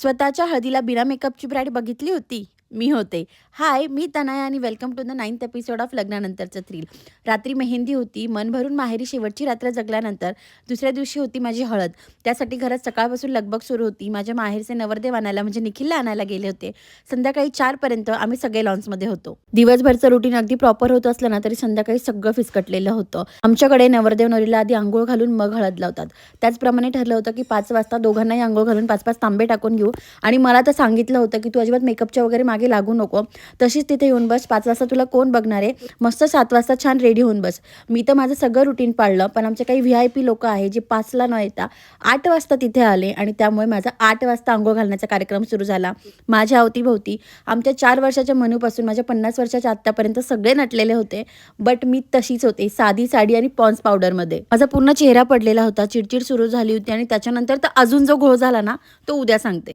स्वतःच्या हळदीला बिना मेकअपची ब्राईड बघितली होती? मी होते. हाय, मी तनया आणि welcome to the 9th episode of लग्नानंतरचं थ्रिल. रात्री मेहंदी होती. मन भरून माहेरी शेवटची रात्र जगल्यानंतर दुसऱ्या दिवशी होती माझी हळद. त्यासाठी घरात सकाळपासून लगबग सुरू होती. माझ्या माहेरचे नवरदेव आणायला म्हणजे निखिलला आणायला गेले होते. संध्याकाळी 4 पर्यंत आम्ही सगळे लॉन्समध्ये होतो. दिवसभरचं रुटीन अगदी प्रॉपर होत असलं ना, तरी संध्याकाळी सगळं फिसकटलेलं होतं. आमच्याकडे नवरदेव नवरीला आधी अंघोळ घालून मग हळद लावतात. त्याचप्रमाणे ठरलं होतं की 5 वाजता दोघांनाही अंघोळ घालून 5-5 तांबे टाकून घेऊ आणि मला तर सांगितलं होतं की तू अजिबात मेकअपच्या वगैरे मागे लागू नको. तशीच तिथे येऊन बस. 5 वाजता तुला कोण बघणार आहे? मस्त 7 वाजता छान रेडी होऊन बस. मी तर माझं सगळं रुटीन पाळलं. पण आमचे काही व्ही-आय-पी लोकं आहे जे 5ला न येता 8 वाजता तिथे आले आणि त्यामुळे माझा 8 वाजता अंघोळ घालण्याचा कार्यक्रम सुरू झाला. माझ्या अवतीभोवती आमच्या 4 वर्षाच्या मनूपासून माझ्या 50 वर्षाच्या आत्तापर्यंत सगळे नटलेले होते. बट मी तशीच होते, साधी साडी आणि पॉन्स पावडरमध्ये. माझा पूर्ण चेहरा पडलेला होता. चिडचिड सुरू झाली होती आणि त्याच्यानंतर तर अजून जो घोळ झाला ना, तो उद्या सांगते.